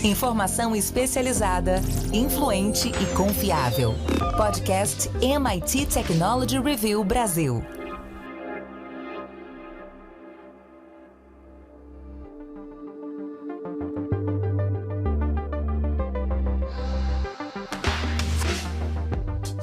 Informação especializada, influente e confiável. Podcast MIT Technology Review Brasil.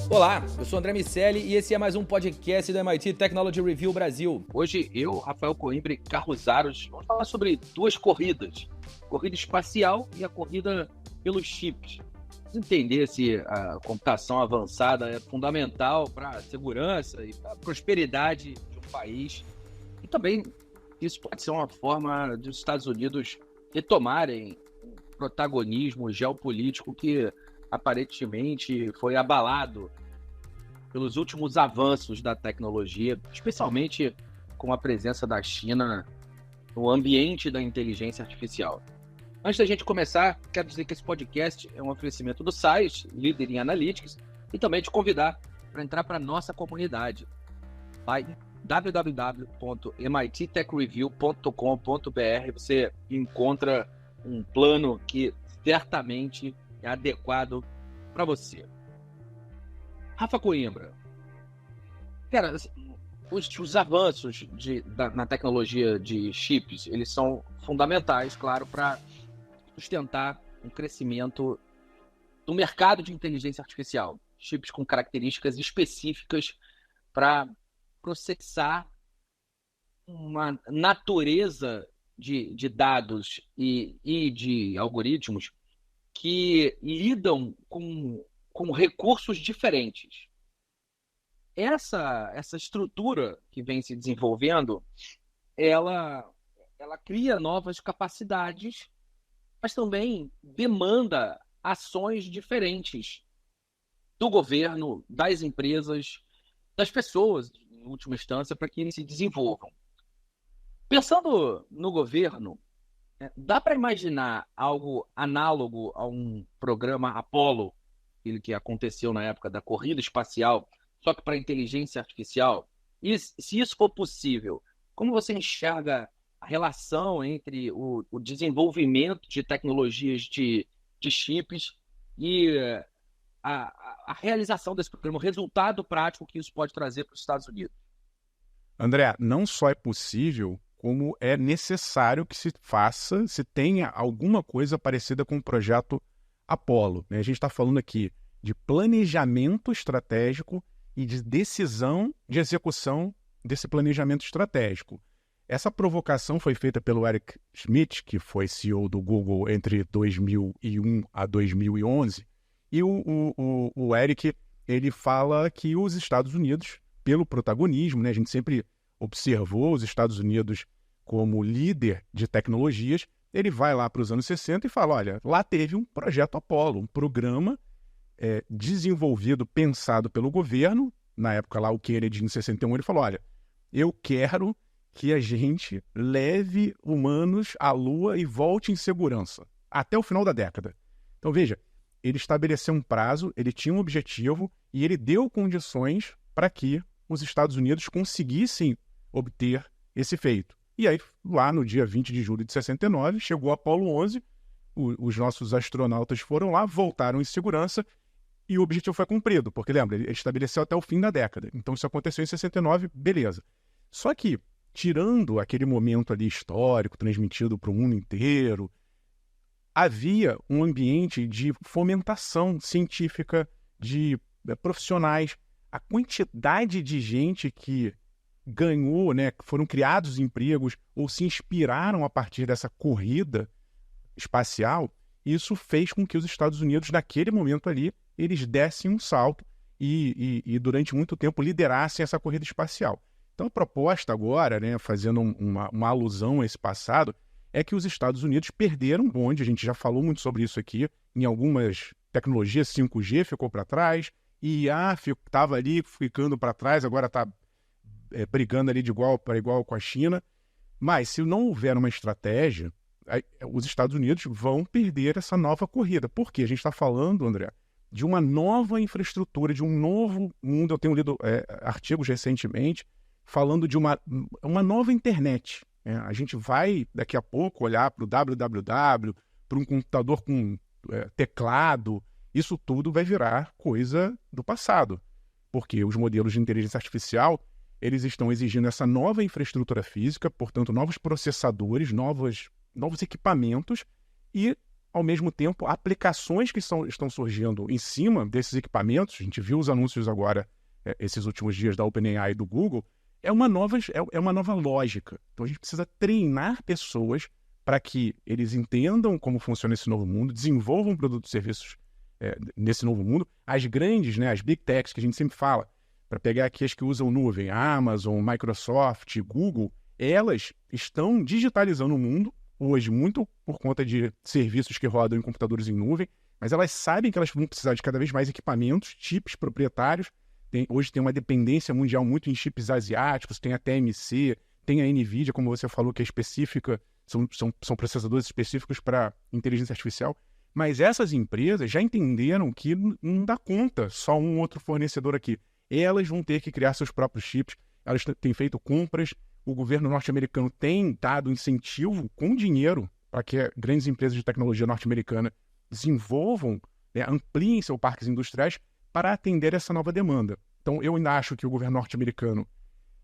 Olá, eu sou André Miceli e esse é mais um podcast do MIT Technology Review Brasil. Hoje eu, Rafael Coimbra e Carlos Aros vamos falar sobre duas corridas. Corrida espacial e a corrida pelos chips. Vamos entender se a computação avançada é fundamental para a segurança e para a prosperidade de um país. E também isso pode ser uma forma dos Estados Unidos retomarem um protagonismo geopolítico que aparentemente foi abalado pelos últimos avanços da tecnologia, especialmente com a presença da China no ambiente da inteligência artificial. Antes da gente começar, quero dizer que esse podcast é um oferecimento do site, líder em Analytics, e também te convidar para entrar para a nossa comunidade. Vai em www.mittechreview.com.br, você encontra um plano que certamente é adequado para você. Rafa Coimbra, cara, os avanços na tecnologia de chips, eles são fundamentais, claro, para sustentar um crescimento do mercado de inteligência artificial. Chips com características específicas para processar uma natureza de dados e de algoritmos que lidam com recursos diferentes. Essa estrutura que vem se desenvolvendo, ela cria novas capacidades, mas também demanda ações diferentes do governo, das empresas, das pessoas, em última instância, para que eles se desenvolvam. Pensando no governo, dá para imaginar algo análogo a um programa Apollo, aquele que aconteceu na época da corrida espacial, só que para inteligência artificial? E se isso for possível, como você enxerga a relação entre o desenvolvimento de tecnologias de chips e a realização desse programa, o resultado prático que isso pode trazer para os Estados Unidos? André, não só é possível, como é necessário que se faça, se tenha alguma coisa parecida com o projeto Apollo. A gente está falando aqui de planejamento estratégico e de decisão de execução desse planejamento estratégico. Essa provocação foi feita pelo Eric Schmidt, que foi CEO do Google entre 2001 a 2011, e o Eric, ele fala que os Estados Unidos, pelo protagonismo, a gente sempre observou os Estados Unidos como líder de tecnologias, ele vai lá para os anos 60 e fala, olha, lá teve um projeto Apollo, um programa desenvolvido, pensado pelo governo, na época lá o Kennedy em 61, ele falou, olha, eu quero que a gente leve humanos à Lua e volte em segurança, até o final da década. Então veja, ele estabeleceu um prazo, ele tinha um objetivo e ele deu condições para que os Estados Unidos conseguissem obter esse feito. E aí, lá no dia 20 de julho de 69, chegou o Apollo 11, os nossos astronautas foram lá, voltaram em segurança e o objetivo foi cumprido, porque lembra, ele estabeleceu até o fim da década. Então isso aconteceu em 69, beleza. Só que, tirando aquele momento ali histórico, transmitido para o mundo inteiro, havia um ambiente de fomentação científica, de profissionais. A quantidade de gente que ganhou, foram criados empregos ou se inspiraram a partir dessa corrida espacial, isso fez com que os Estados Unidos, naquele momento ali, eles dessem um salto e durante muito tempo liderassem essa corrida espacial. Então a proposta agora, fazendo uma alusão a esse passado, é que os Estados Unidos perderam o bonde, a gente já falou muito sobre isso aqui, em algumas tecnologias 5G ficou para trás, IA estava ali ficando para trás, agora está brigando ali de igual para igual com a China. Mas se não houver uma estratégia, os Estados Unidos vão perder essa nova corrida. Por quê? A gente está falando, André, de uma nova infraestrutura, de um novo mundo. Eu tenho lido artigos recentemente falando de uma nova internet. A gente vai, daqui a pouco, olhar para o www, para um computador com teclado, isso tudo vai virar coisa do passado. Porque os modelos de inteligência artificial, eles estão exigindo essa nova infraestrutura física, portanto, novos processadores, novos equipamentos e, ao mesmo tempo, aplicações que estão surgindo em cima desses equipamentos. A gente viu os anúncios agora, esses últimos dias da OpenAI e do Google, é uma nova lógica. Então, a gente precisa treinar pessoas para que eles entendam como funciona esse novo mundo, desenvolvam produtos e serviços nesse novo mundo. As grandes, né, as big techs que a gente sempre fala, para pegar aqui as que usam nuvem, a Amazon, Microsoft, Google, elas estão digitalizando o mundo hoje muito por conta de serviços que rodam em computadores em nuvem, mas elas sabem que elas vão precisar de cada vez mais equipamentos, chips proprietários. Hoje tem uma dependência mundial muito em chips asiáticos, tem a TMC, tem a NVIDIA, como você falou, que é específica, são processadores específicos para inteligência artificial. Mas essas empresas já entenderam que não dá conta só um outro fornecedor aqui. Elas vão ter que criar seus próprios chips, elas têm feito compras, o governo norte-americano tem dado incentivo com dinheiro para que grandes empresas de tecnologia norte-americana desenvolvam, né, ampliem seus parques industriais para atender essa nova demanda. Então, eu ainda acho que o governo norte-americano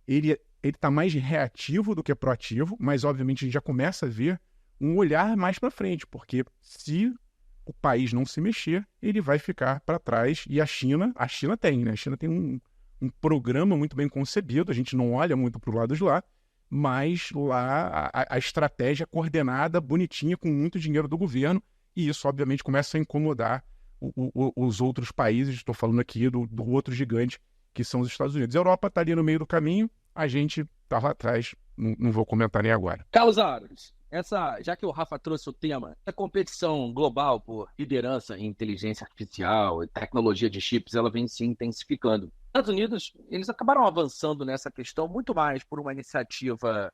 ele está mais reativo do que proativo, mas, obviamente, a gente já começa a ver um olhar mais para frente, porque se o país não se mexer, ele vai ficar para trás. E a China tem, né? A China tem um programa muito bem concebido, a gente não olha muito para o lado de lá, mas lá a estratégia coordenada, bonitinha, com muito dinheiro do governo, e isso, obviamente, começa a incomodar os outros países. Estou falando aqui do outro gigante, que são os Estados Unidos. A Europa está ali no meio do caminho, a gente está lá atrás, não vou comentar nem agora. Carlos Aros, já que o Rafa trouxe o tema, a competição global por liderança em inteligência artificial e tecnologia de chips, ela vem se intensificando. Os Estados Unidos, eles acabaram avançando nessa questão muito mais por uma iniciativa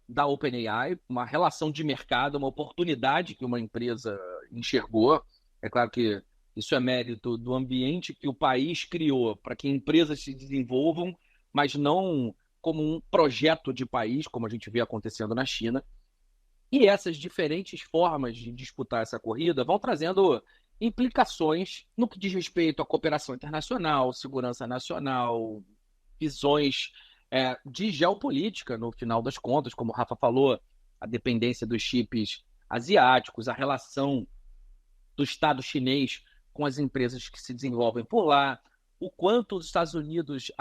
da OpenAI, uma relação de mercado, uma oportunidade que uma empresa enxergou. É claro que isso é mérito do ambiente que o país criou para que empresas se desenvolvam, mas não como um projeto de país, como a gente vê acontecendo na China. E essas diferentes formas de disputar essa corrida vão trazendo implicações no que diz respeito à cooperação internacional, segurança nacional, visões de geopolítica, no final das contas, como o Rafa falou, a dependência dos chips asiáticos, a relação do Estado chinês com as empresas que se desenvolvem por lá, o quanto os Estados Unidos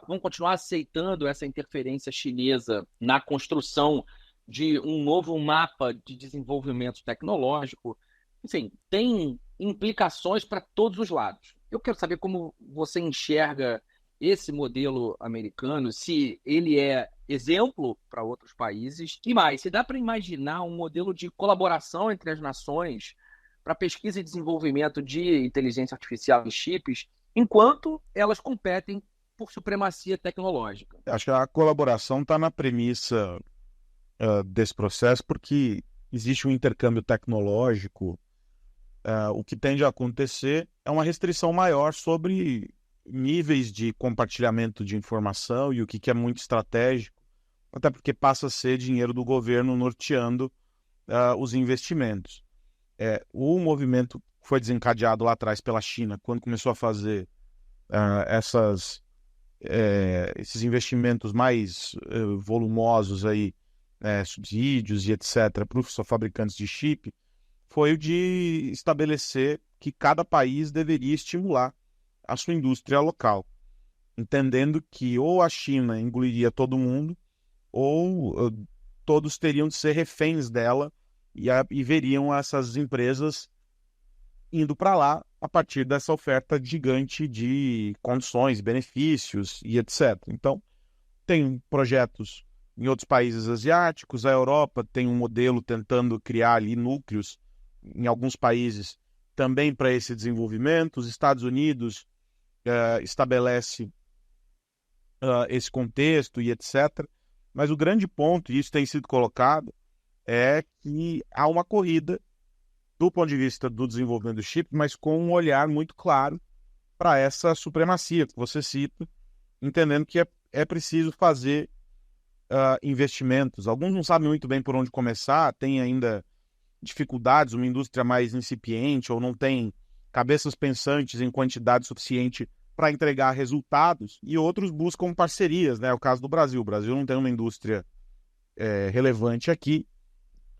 vão continuar aceitando essa interferência chinesa na construção de um novo mapa de desenvolvimento tecnológico. Enfim, tem implicações para todos os lados. Eu quero saber como você enxerga esse modelo americano, se ele é exemplo para outros países. E mais, se dá para imaginar um modelo de colaboração entre as nações para pesquisa e desenvolvimento de inteligência artificial e chips, enquanto elas competem por supremacia tecnológica. Acho que a colaboração está na premissa desse processo, porque existe um intercâmbio tecnológico. O que tende a acontecer é uma restrição maior sobre níveis de compartilhamento de informação e o que é muito estratégico, até porque passa a ser dinheiro do governo norteando os investimentos. O movimento foi desencadeado lá atrás pela China, quando começou a fazer esses investimentos mais volumosos, aí, subsídios e etc., para os fabricantes de chip, foi o de estabelecer que cada país deveria estimular a sua indústria local, entendendo que ou a China engoliria todo mundo, ou todos teriam de ser reféns dela e veriam essas empresas indo para lá a partir dessa oferta gigante de condições, benefícios e etc. Então, tem projetos em outros países asiáticos, a Europa tem um modelo tentando criar ali núcleos em alguns países também para esse desenvolvimento. Os Estados Unidos estabelece esse contexto e etc. Mas o grande ponto, e isso tem sido colocado, é que há uma corrida do ponto de vista do desenvolvimento do chip, mas com um olhar muito claro para essa supremacia que você cita, entendendo que é preciso fazer investimentos. Alguns não sabem muito bem por onde começar, tem ainda dificuldades, uma indústria mais incipiente ou não tem cabeças pensantes em quantidade suficiente para entregar resultados, e outros buscam parcerias, né? É o caso do Brasil. O Brasil não tem uma indústria relevante aqui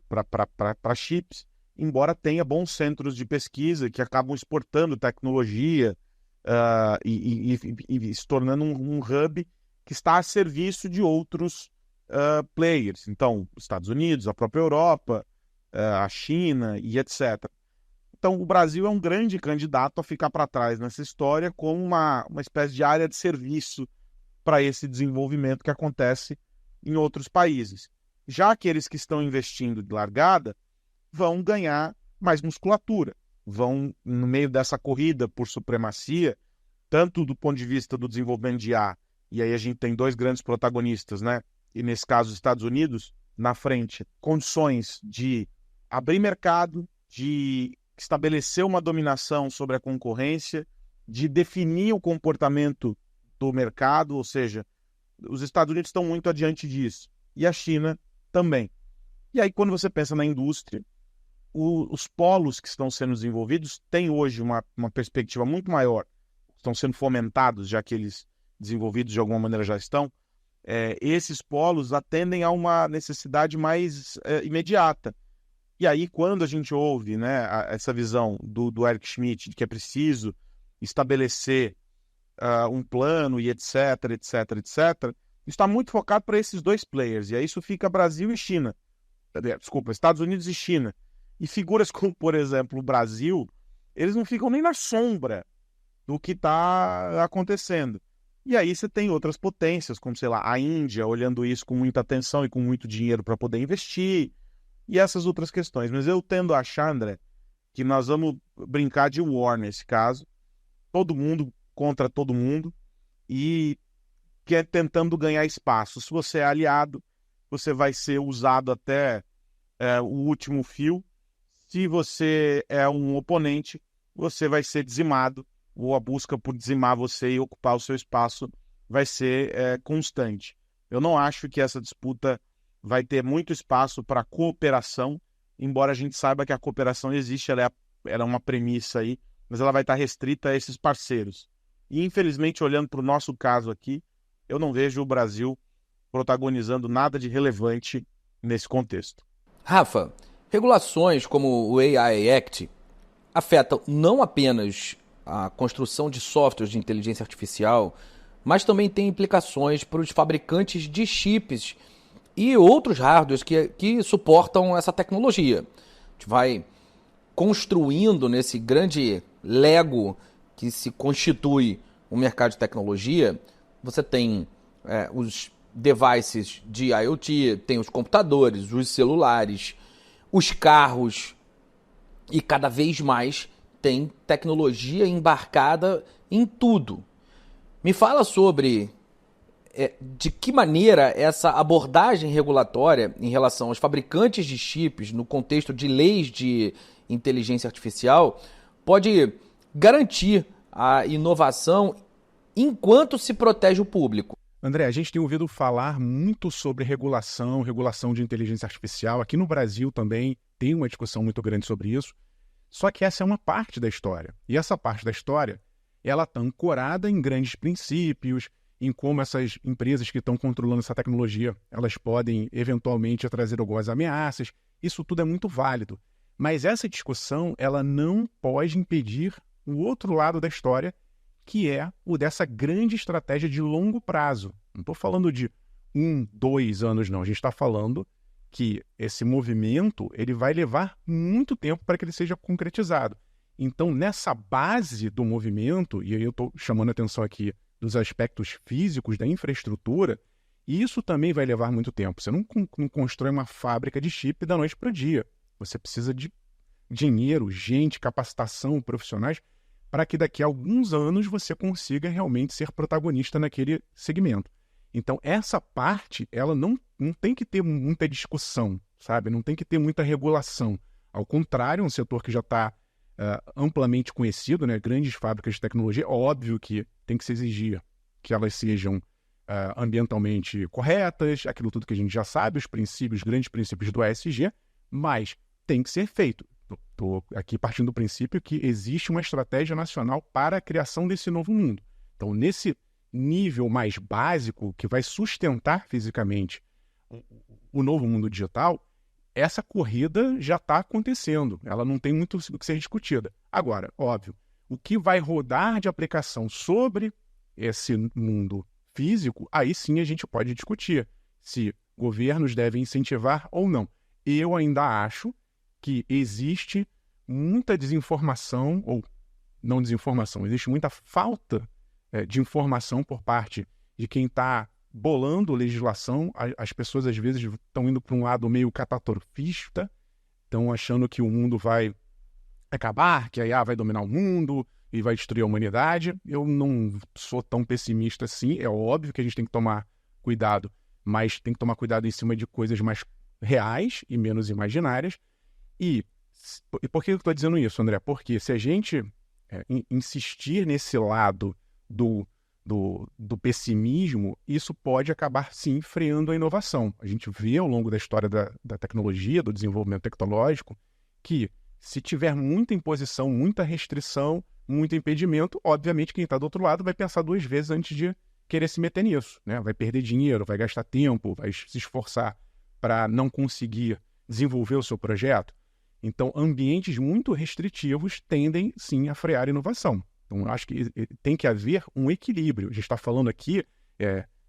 para chips, embora tenha bons centros de pesquisa que acabam exportando tecnologia e se tornando um hub que está a serviço de outros players. Então, Estados Unidos, a própria Europa, a China e etc. Então, o Brasil é um grande candidato a ficar para trás nessa história como uma espécie de área de serviço para esse desenvolvimento que acontece em outros países. Já aqueles que estão investindo de largada vão ganhar mais musculatura, vão, no meio dessa corrida por supremacia, tanto do ponto de vista do desenvolvimento de IA, e aí a gente tem dois grandes protagonistas, né? E nesse caso, os Estados Unidos, na frente, condições de abrir mercado, de estabelecer uma dominação sobre a concorrência, de definir o comportamento do mercado, ou seja, os Estados Unidos estão muito adiante disso, e a China também. E aí, quando você pensa na indústria, os polos que estão sendo desenvolvidos têm hoje uma perspectiva muito maior, estão sendo fomentados, já que eles desenvolvidos de alguma maneira já estão, esses polos atendem a uma necessidade mais imediata. E aí, quando a gente ouve, né, essa visão do Eric Schmidt de que é preciso estabelecer um plano e etc, está muito focado para esses dois players. E aí isso fica Brasil e China. Desculpa, Estados Unidos e China. E figuras como, por exemplo, o Brasil, eles não ficam nem na sombra do que está acontecendo. E aí você tem outras potências, como, sei lá, a Índia, olhando isso com muita atenção e com muito dinheiro para poder investir, e essas outras questões. Mas eu tendo a achar, André, que nós vamos brincar de war nesse caso, todo mundo contra todo mundo, e que é tentando ganhar espaço. Se você é aliado, você vai ser usado até o último fio. Se você é um oponente, você vai ser dizimado, ou a busca por dizimar você e ocupar o seu espaço vai ser constante. Eu não acho que essa disputa vai ter muito espaço para cooperação, embora a gente saiba que a cooperação existe, ela é uma premissa aí, mas ela vai estar restrita a esses parceiros. E, infelizmente, olhando para o nosso caso aqui, eu não vejo o Brasil protagonizando nada de relevante nesse contexto. Rafa, regulações como o AI Act afetam não apenas a construção de softwares de inteligência artificial, mas também tem implicações para os fabricantes de chips e outros hardwares que suportam essa tecnologia. A gente vai construindo nesse grande Lego que se constitui o mercado de tecnologia. Você tem os devices de IoT, tem os computadores, os celulares, os carros, e cada vez mais tem tecnologia embarcada em tudo. Me fala sobre de que maneira essa abordagem regulatória em relação aos fabricantes de chips no contexto de leis de inteligência artificial pode garantir a inovação enquanto se protege o público. André, a gente tem ouvido falar muito sobre regulação de inteligência artificial. Aqui no Brasil também tem uma discussão muito grande sobre isso. Só que essa é uma parte da história. E essa parte da história, ela está ancorada em grandes princípios, em como essas empresas que estão controlando essa tecnologia, elas podem eventualmente trazer algumas ameaças. Isso tudo é muito válido. Mas essa discussão, ela não pode impedir o outro lado da história, que é o dessa grande estratégia de longo prazo. Não estou falando de 1, 2 anos, não. A gente está falando que esse movimento ele vai levar muito tempo para que ele seja concretizado. Então, nessa base do movimento, e aí eu estou chamando a atenção aqui dos aspectos físicos da infraestrutura, isso também vai levar muito tempo. Você não constrói uma fábrica de chip da noite para o dia. Você precisa de dinheiro, gente, capacitação, profissionais, para que daqui a alguns anos você consiga realmente ser protagonista naquele segmento. Então, essa parte, ela não tem que ter muita discussão, sabe? Não tem que ter muita regulação. Ao contrário, é um setor que já está amplamente conhecido, né? Grandes fábricas de tecnologia, óbvio que tem que se exigir que elas sejam ambientalmente corretas, aquilo tudo que a gente já sabe, os grandes princípios do ESG, mas tem que ser feito. Estou aqui partindo do princípio que existe uma estratégia nacional para a criação desse novo mundo. Então, nesse nível mais básico, que vai sustentar fisicamente o novo mundo digital, essa corrida já está acontecendo. Ela não tem muito o que ser discutida. Agora, óbvio, o que vai rodar de aplicação sobre esse mundo físico, aí sim a gente pode discutir se governos devem incentivar ou não. Eu ainda acho que existe muita desinformação, ou não desinformação, existe muita falta de informação por parte de quem está bolando legislação. As pessoas às vezes estão indo para um lado meio catastrofista, estão achando que o mundo vai acabar, que a IA vai dominar o mundo e vai destruir a humanidade. Eu não sou tão pessimista assim. É óbvio que a gente tem que tomar cuidado, mas tem que tomar cuidado em cima de coisas mais reais e menos imaginárias. E por que eu estou dizendo isso, André? Porque se a gente insistir nesse lado do pessimismo, isso pode acabar, sim, freando a inovação. A gente vê ao longo da história da tecnologia, do desenvolvimento tecnológico, que se tiver muita imposição, muita restrição, muito impedimento, obviamente quem está do outro lado vai pensar duas vezes antes de querer se meter nisso, né? Vai perder dinheiro, vai gastar tempo, vai se esforçar para não conseguir desenvolver o seu projeto. Então, ambientes muito restritivos tendem, sim, a frear a inovação. Então, eu acho que tem que haver um equilíbrio. A gente está falando aqui,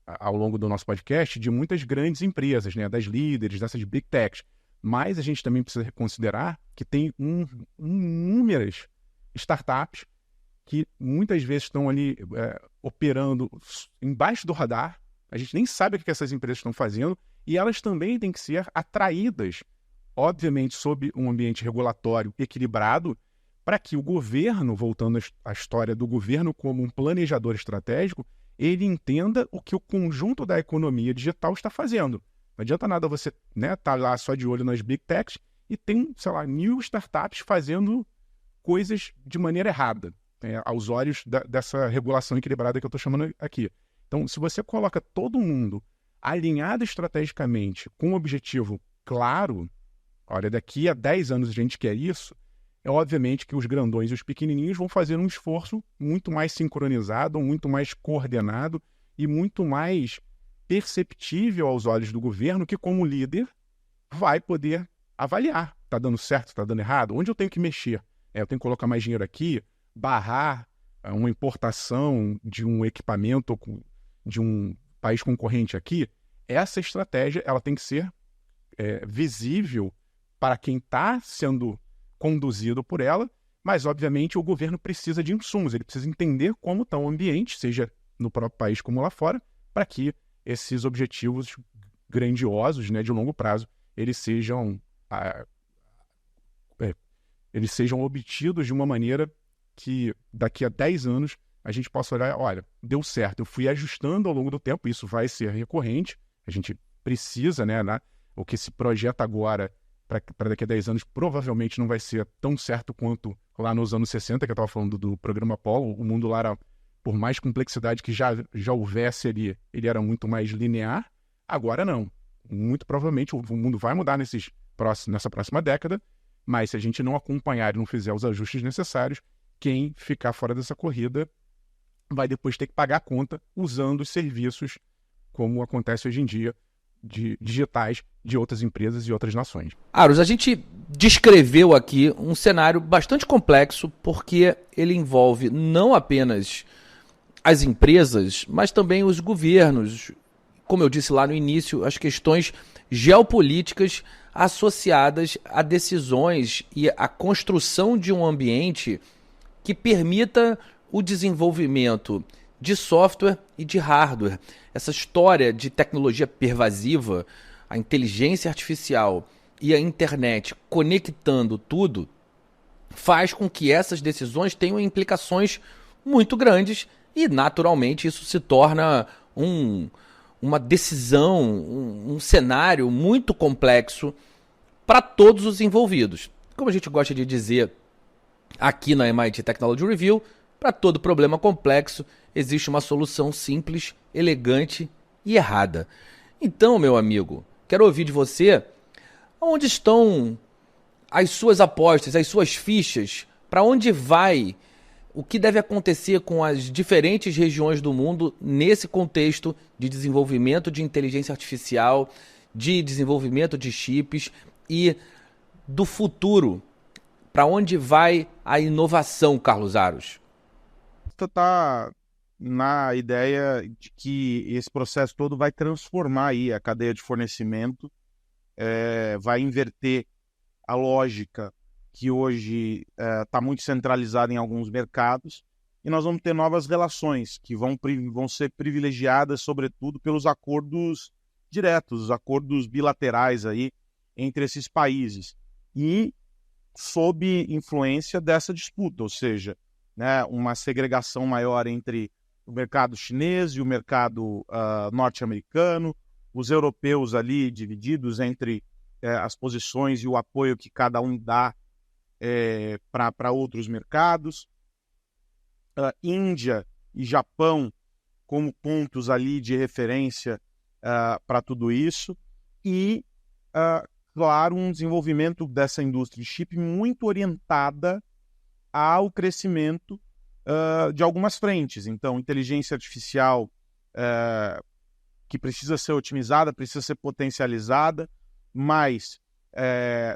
ao longo do nosso podcast, de muitas grandes empresas, né? Das líderes, dessas big techs. Mas a gente também precisa considerar que tem inúmeras startups que muitas vezes estão ali operando embaixo do radar. A gente nem sabe o que essas empresas estão fazendo e elas também têm que ser atraídas, obviamente, sob um ambiente regulatório equilibrado, para que o governo, voltando à história do governo como um planejador estratégico, ele entenda o que o conjunto da economia digital está fazendo. Não adianta nada você tá lá só de olho nas big techs e tem, sei lá, 1000 startups fazendo coisas de maneira errada, aos olhos dessa regulação equilibrada que eu estou chamando aqui. Então, se você coloca todo mundo alinhado estrategicamente com um objetivo claro, olha, daqui a 10 anos a gente quer isso, é obviamente que os grandões e os pequenininhos vão fazer um esforço muito mais sincronizado, muito mais coordenado e muito mais perceptível aos olhos do governo, que como líder vai poder avaliar. Está dando certo, está dando errado? Onde eu tenho que mexer? Eu tenho que colocar mais dinheiro aqui, barrar uma importação de um equipamento de um país concorrente aqui. Essa estratégia ela tem que ser visível para quem está sendo conduzido por ela, mas obviamente o governo precisa de insumos, ele precisa entender como está o ambiente, seja no próprio país como lá fora, para que esses objetivos grandiosos, né, de longo prazo, eles sejam obtidos de uma maneira que daqui a 10 anos a gente possa olhar, olha, deu certo, eu fui ajustando ao longo do tempo, isso vai ser recorrente, a gente precisa, né, o que se projeta agora para daqui a 10 anos provavelmente não vai ser tão certo quanto lá nos anos 60, que eu estava falando do programa Apollo. O mundo lá era, por mais complexidade que já houvesse ali, ele era muito mais linear. Agora não. Muito provavelmente o mundo vai mudar nessa próxima década, mas se a gente não acompanhar e não fizer os ajustes necessários, quem ficar fora dessa corrida vai depois ter que pagar a conta usando os serviços, como acontece hoje em dia, digitais de outras empresas e outras nações. Aros, a gente descreveu aqui um cenário bastante complexo, porque ele envolve não apenas as empresas, mas também os governos. Como eu disse lá no início, as questões geopolíticas associadas a decisões e a construção de um ambiente que permita o desenvolvimento de software e de hardware. Essa história de tecnologia pervasiva, a inteligência artificial e a internet conectando tudo, faz com que essas decisões tenham implicações muito grandes e, naturalmente, isso se torna uma decisão, um cenário muito complexo para todos os envolvidos. Como a gente gosta de dizer aqui na MIT Technology Review, para todo problema complexo existe uma solução simples, elegante e errada. Então, meu amigo, quero ouvir de você onde estão as suas apostas, as suas fichas, para onde vai, o que deve acontecer com as diferentes regiões do mundo nesse contexto de desenvolvimento de inteligência artificial, de desenvolvimento de chips e do futuro? Para onde vai a inovação, Carlos Aros? Está na ideia de que esse processo todo vai transformar aí a cadeia de fornecimento, vai inverter a lógica que hoje está muito centralizada em alguns mercados, e nós vamos ter novas relações que vão ser privilegiadas, sobretudo, pelos acordos diretos, os acordos bilaterais aí entre esses países, e sob influência dessa disputa, ou seja, né, uma segregação maior entre o mercado chinês e o mercado norte-americano, os europeus ali divididos entre as posições e o apoio que cada um dá para outros mercados, Índia e Japão como pontos ali de referência para tudo isso, e, claro, um desenvolvimento dessa indústria de chip muito orientada ao crescimento de algumas frentes. Então, inteligência artificial que precisa ser otimizada, precisa ser potencializada, mas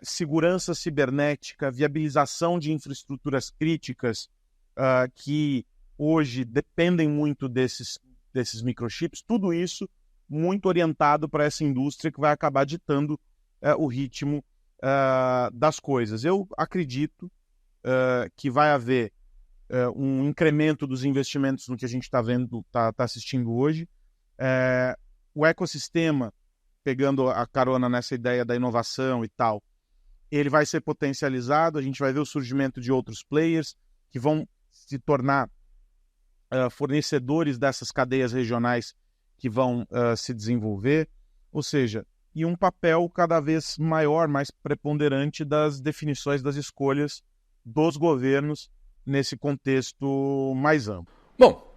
segurança cibernética, viabilização de infraestruturas críticas que hoje dependem muito desses microchips, tudo isso muito orientado para essa indústria que vai acabar ditando o ritmo das coisas. Eu acredito que vai haver um incremento dos investimentos no que a gente está vendo, está assistindo hoje. O ecossistema, pegando a carona nessa ideia da inovação e tal, ele vai ser potencializado, a gente vai ver o surgimento de outros players que vão se tornar fornecedores dessas cadeias regionais que vão se desenvolver, ou seja, e um papel cada vez maior, mais preponderante das definições das escolhas dos governos nesse contexto mais amplo. Bom,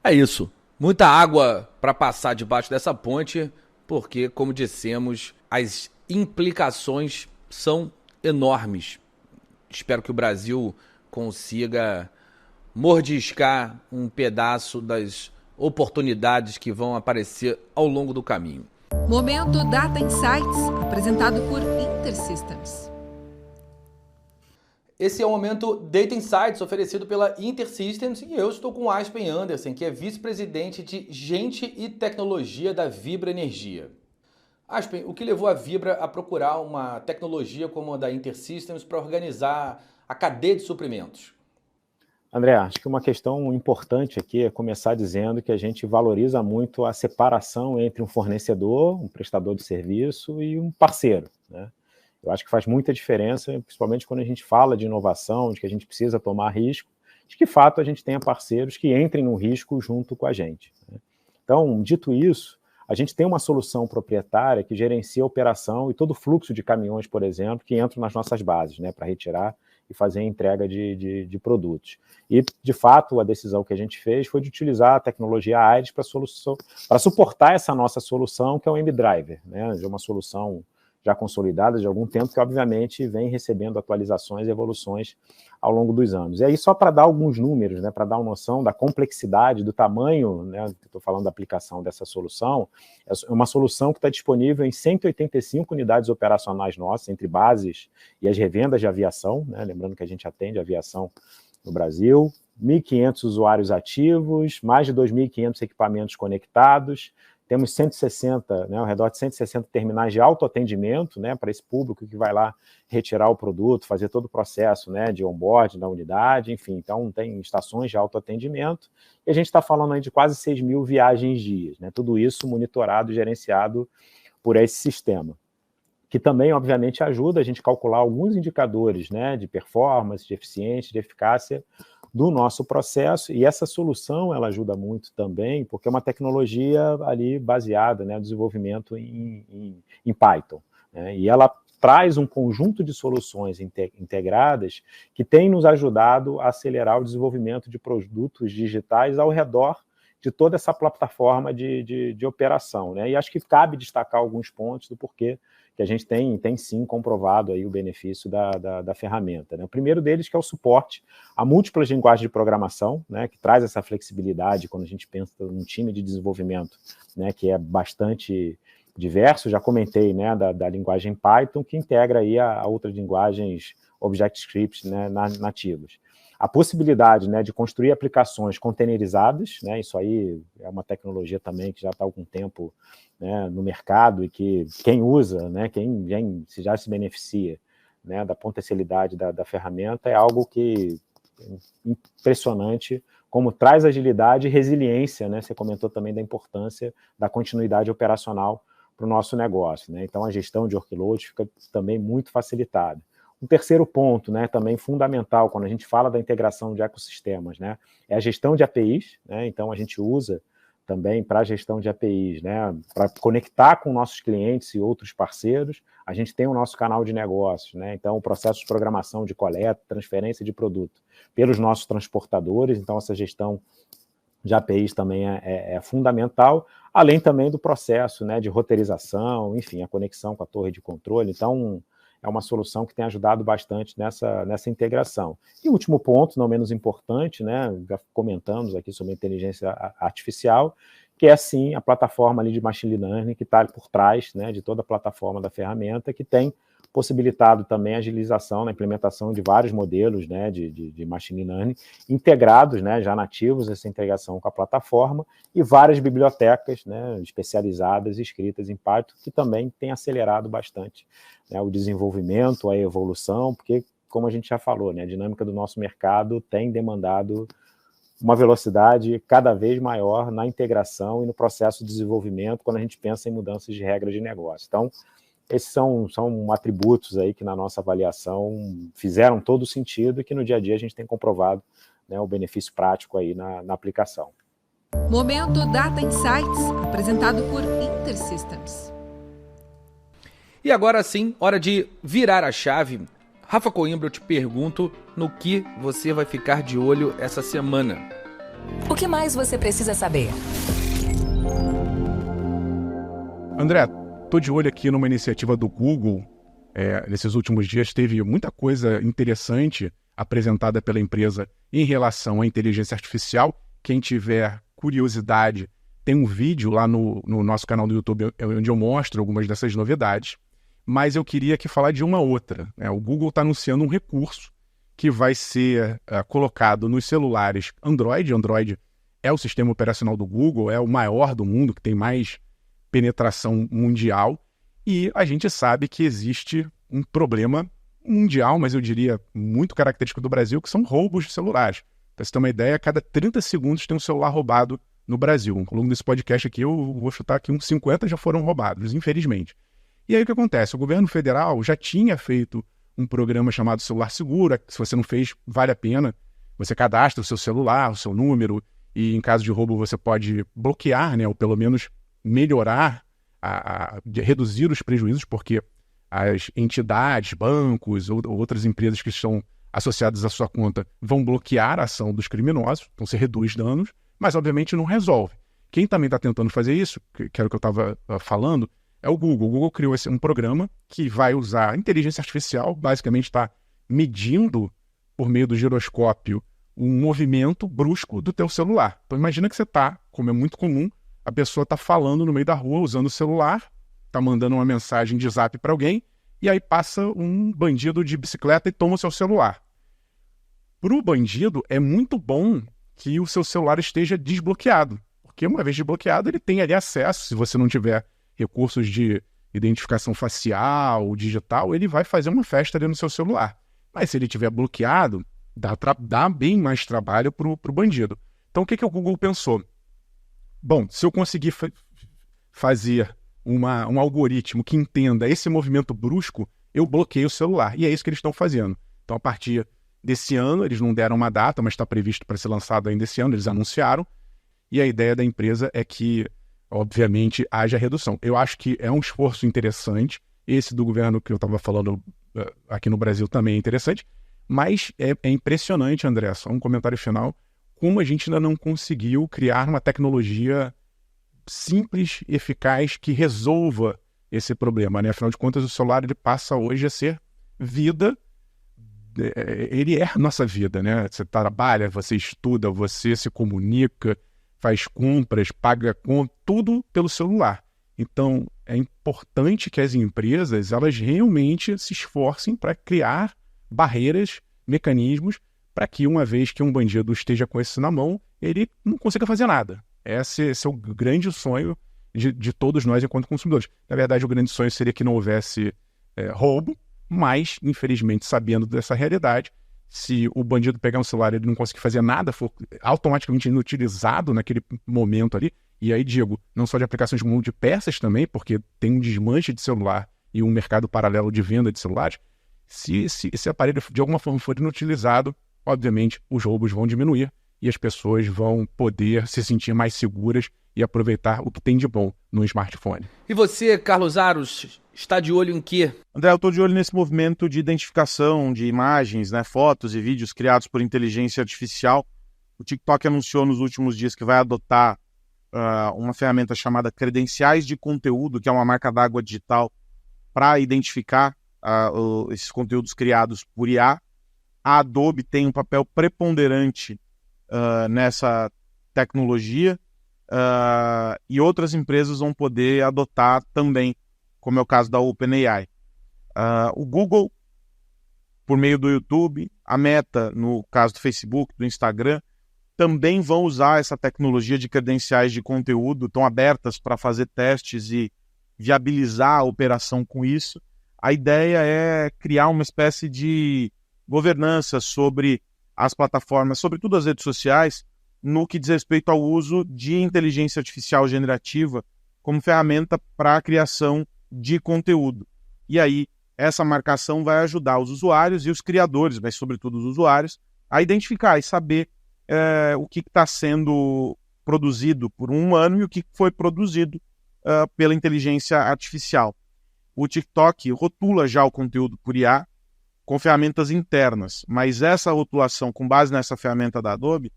é isso. Muita água para passar debaixo dessa ponte, porque, como dissemos, as implicações são enormes. Espero que o Brasil consiga mordiscar um pedaço das oportunidades que vão aparecer ao longo do caminho. Momento Data Insights, apresentado por InterSystems. Esse é o Momento Data Insights, oferecido pela InterSystems, e eu estou com o Aspen Anderson, que é vice-presidente de Gente e Tecnologia da Vibra Energia. Aspen, o que levou a Vibra a procurar uma tecnologia como a da InterSystems para organizar a cadeia de suprimentos? André, acho que uma questão importante aqui é começar dizendo que a gente valoriza muito a separação entre um fornecedor, um prestador de serviço e um parceiro, né? Eu acho que faz muita diferença, principalmente quando a gente fala de inovação, de que a gente precisa tomar risco, de que, de fato, a gente tenha parceiros que entrem no risco junto com a gente, né? Então, dito isso, a gente tem uma solução proprietária que gerencia a operação e todo o fluxo de caminhões, por exemplo, que entram nas nossas bases, né, para retirar e fazer a entrega de produtos. E, de fato, a decisão que a gente fez foi de utilizar a tecnologia Aires para suportar essa nossa solução, que é o M-Driver, né, de uma solução já consolidada de algum tempo, que obviamente vem recebendo atualizações e evoluções ao longo dos anos. E aí, só para dar alguns números, né, para dar uma noção da complexidade, do tamanho, né, estou falando da aplicação dessa solução, é uma solução que está disponível em 185 unidades operacionais nossas, entre bases e as revendas de aviação, né, lembrando que a gente atende a aviação no Brasil, 1.500 usuários ativos, mais de 2.500 equipamentos conectados, temos 160, né, ao redor de 160 terminais de autoatendimento, né, para esse público que vai lá retirar o produto, fazer todo o processo, né, de onboard da unidade, enfim. Então, tem estações de autoatendimento e a gente está falando aí de quase 6.000 viagens dias, né, tudo isso monitorado e gerenciado por esse sistema, que também, obviamente, ajuda a gente a calcular alguns indicadores, né, de performance, de eficiência, de eficácia do nosso processo, e essa solução ela ajuda muito também, porque é uma tecnologia ali baseada, né, no desenvolvimento em Python, né, e ela traz um conjunto de soluções integradas que tem nos ajudado a acelerar o desenvolvimento de produtos digitais ao redor de toda essa plataforma de operação, né, e acho que cabe destacar alguns pontos do porquê que a gente tem sim comprovado aí o benefício da ferramenta, né? O primeiro deles que é o suporte a múltiplas linguagens de programação, né, que traz essa flexibilidade quando a gente pensa num time de desenvolvimento, né, que é bastante diverso. Já comentei, né, da linguagem Python, que integra aí a outras linguagens ObjectScript, né, nativas. A possibilidade, né, de construir aplicações containerizadas, né, isso aí é uma tecnologia também que já está há algum tempo, né, no mercado e que quem usa, né, quem já se beneficia, né, da potencialidade da ferramenta, é algo que é impressionante, como traz agilidade e resiliência, né? Você comentou também da importância da continuidade operacional para o nosso negócio, né? Então a gestão de workload fica também muito facilitada. Um terceiro ponto, né, também fundamental quando a gente fala da integração de ecossistemas, né, é a gestão de APIs, né? Então a gente usa também para a gestão de APIs, né, para conectar com nossos clientes e outros parceiros. A gente tem o nosso canal de negócios, né? Então o processo de programação de coleta, transferência de produto pelos nossos transportadores. Então essa gestão de APIs também é fundamental, além também do processo, né, de roteirização, enfim, a conexão com a torre de controle. Então é uma solução que tem ajudado bastante nessa integração. E o último ponto, não menos importante, né, já comentamos aqui sobre a inteligência artificial, que é, sim, a plataforma ali de machine learning que está por trás, né, de toda a plataforma da ferramenta, que tem possibilitado também a agilização na implementação de vários modelos, né, de machine learning integrados, né, já nativos, essa integração com a plataforma, e várias bibliotecas, né, especializadas, escritas em Python, que também tem acelerado bastante, né, o desenvolvimento, a evolução, porque, como a gente já falou, né, a dinâmica do nosso mercado tem demandado uma velocidade cada vez maior na integração e no processo de desenvolvimento quando a gente pensa em mudanças de regras de negócio. Então, esses são atributos aí que na nossa avaliação fizeram todo sentido e que no dia a dia a gente tem comprovado, né, o benefício prático aí na aplicação. Momento Data Insights, apresentado por InterSystems. E agora sim, hora de virar a chave. Rafa Coimbra, eu te pergunto no que você vai ficar de olho essa semana. O que mais você precisa saber? André, estou de olho aqui numa iniciativa do Google. Nesses últimos dias teve muita coisa interessante apresentada pela empresa em relação à inteligência artificial. Quem tiver curiosidade, tem um vídeo lá no nosso canal do YouTube onde eu mostro algumas dessas novidades. Mas eu queria aqui falar de uma outra, né? O Google está anunciando um recurso que vai ser colocado nos celulares Android. Android é o sistema operacional do Google, é o maior do mundo, que tem mais penetração mundial, e a gente sabe que existe um problema mundial, mas eu diria muito característico do Brasil, que são roubos de celulares. Para você ter uma ideia, a cada 30 segundos tem um celular roubado no Brasil. Ao longo desse podcast aqui, eu vou chutar que uns 50 já foram roubados, infelizmente. E aí o que acontece? O governo federal já tinha feito um programa chamado Celular Seguro. Se você não fez, vale a pena. Você cadastra o seu celular, o seu número, e em caso de roubo você pode bloquear, né, ou pelo menos melhorar, reduzir os prejuízos, porque as entidades, bancos ou outras empresas que estão associadas à sua conta vão bloquear a ação dos criminosos, então você reduz danos, mas obviamente não resolve. Quem também está tentando fazer isso, que era o que eu estava falando, é o Google. O Google criou um programa que vai usar inteligência artificial, basicamente está medindo, por meio do giroscópio, um movimento brusco do teu celular. Então imagina que você está, como é muito comum, a pessoa está falando no meio da rua, usando o celular, está mandando uma mensagem de zap para alguém, e aí passa um bandido de bicicleta e toma o seu celular. Para o bandido, é muito bom que o seu celular esteja desbloqueado, porque uma vez desbloqueado, ele tem ali acesso, se você não tiver recursos de identificação facial, digital, ele vai fazer uma festa ali no seu celular. Mas se ele estiver bloqueado, dá bem mais trabalho para o bandido. Então o que o Google pensou? Bom, se eu conseguir fazer um algoritmo que entenda esse movimento brusco, eu bloqueio o celular. E é isso que eles estão fazendo. Então a partir desse ano, eles não deram uma data, mas está previsto para ser lançado ainda esse ano, eles anunciaram. E a ideia da empresa é que, obviamente, haja redução. Eu acho que é um esforço interessante. Esse do governo que eu estava falando aqui no Brasil também é interessante. Mas é impressionante, André, só um comentário final, como a gente ainda não conseguiu criar uma tecnologia simples, eficaz, que resolva esse problema, né? Afinal de contas, o celular ele passa hoje a ser vida, ele é a nossa vida, né? Você trabalha, você estuda, você se comunica, faz compras, paga conta, tudo pelo celular. Então, é importante que as empresas, elas realmente se esforcem para criar barreiras, mecanismos, para que uma vez que um bandido esteja com isso na mão, ele não consiga fazer nada. Esse é o grande sonho de todos nós enquanto consumidores. Na verdade, o grande sonho seria que não houvesse roubo, mas, infelizmente, sabendo dessa realidade, se o bandido pegar um celular e ele não conseguir fazer nada, for automaticamente inutilizado naquele momento ali, e aí digo, não só de aplicações como de peças também, porque tem um desmanche de celular e um mercado paralelo de venda de celulares, se esse aparelho de alguma forma for inutilizado, obviamente os roubos vão diminuir e as pessoas vão poder se sentir mais seguras e aproveitar o que tem de bom no smartphone. E você, Carlos Aros, está de olho em quê? André, eu estou de olho nesse movimento de identificação de imagens, né, fotos e vídeos criados por inteligência artificial. O TikTok anunciou nos últimos dias que vai adotar uma ferramenta chamada Credenciais de Conteúdo, que é uma marca d'água digital para identificar esses conteúdos criados por IA. A Adobe tem um papel preponderante nessa tecnologia e outras empresas vão poder adotar também, como é o caso da OpenAI. O Google, por meio do YouTube, a Meta, no caso do Facebook, do Instagram, também vão usar essa tecnologia de credenciais de conteúdo, estão abertas para fazer testes e viabilizar a operação com isso. A ideia é criar uma espécie de governança sobre as plataformas, sobretudo as redes sociais, no que diz respeito ao uso de inteligência artificial generativa como ferramenta para a criação de conteúdo. E aí, essa marcação vai ajudar os usuários e os criadores, mas sobretudo os usuários, a identificar e saber o que está sendo produzido por um humano e o que foi produzido pela inteligência artificial. O TikTok rotula já o conteúdo por IA com ferramentas internas, mas essa rotulação com base nessa ferramenta da Adobe,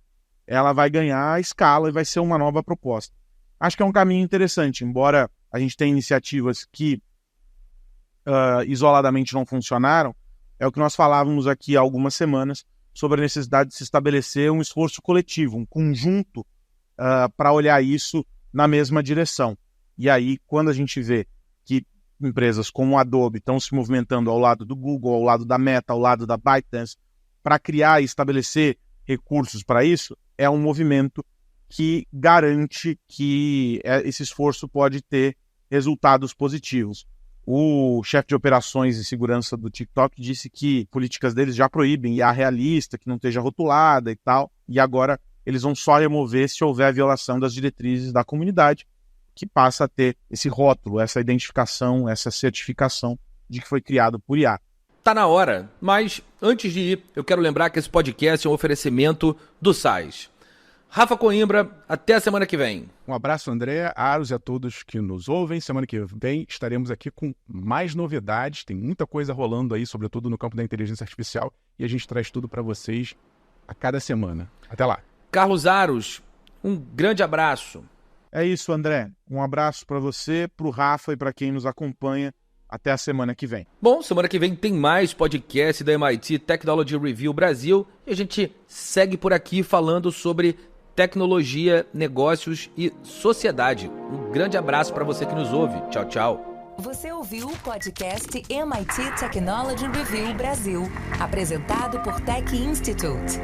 ela vai ganhar escala e vai ser uma nova proposta. Acho que é um caminho interessante, embora a gente tenha iniciativas que isoladamente não funcionaram, é o que nós falávamos aqui há algumas semanas sobre a necessidade de se estabelecer um esforço coletivo, um conjunto para olhar isso na mesma direção. E aí, quando a gente vê que empresas como a Adobe estão se movimentando ao lado do Google, ao lado da Meta, ao lado da ByteDance, para criar e estabelecer recursos para isso, é um movimento que garante que esse esforço pode ter resultados positivos. O chefe de operações e segurança do TikTok disse que políticas deles já proíbem IA realista, que não esteja rotulada e tal, e agora eles vão só remover se houver a violação das diretrizes da comunidade, que passa a ter esse rótulo, essa identificação, essa certificação de que foi criado por IA. Tá na hora, mas antes de ir, eu quero lembrar que esse podcast é um oferecimento do SAIS. Rafa Coimbra, até a semana que vem. Um abraço, André, Aros e a todos que nos ouvem. Semana que vem estaremos aqui com mais novidades. Tem muita coisa rolando aí, sobretudo no campo da inteligência artificial, e a gente traz tudo para vocês a cada semana. Até lá. Carlos Aros, um grande abraço. É isso, André. Um abraço para você, para o Rafa e para quem nos acompanha. Até a semana que vem. Bom, semana que vem tem mais podcast da MIT Technology Review Brasil e a gente segue por aqui falando sobre tecnologia, negócios e sociedade. Um grande abraço para você que nos ouve. Tchau, tchau. Você ouviu o podcast MIT Technology Review Brasil, apresentado por Tech Institute.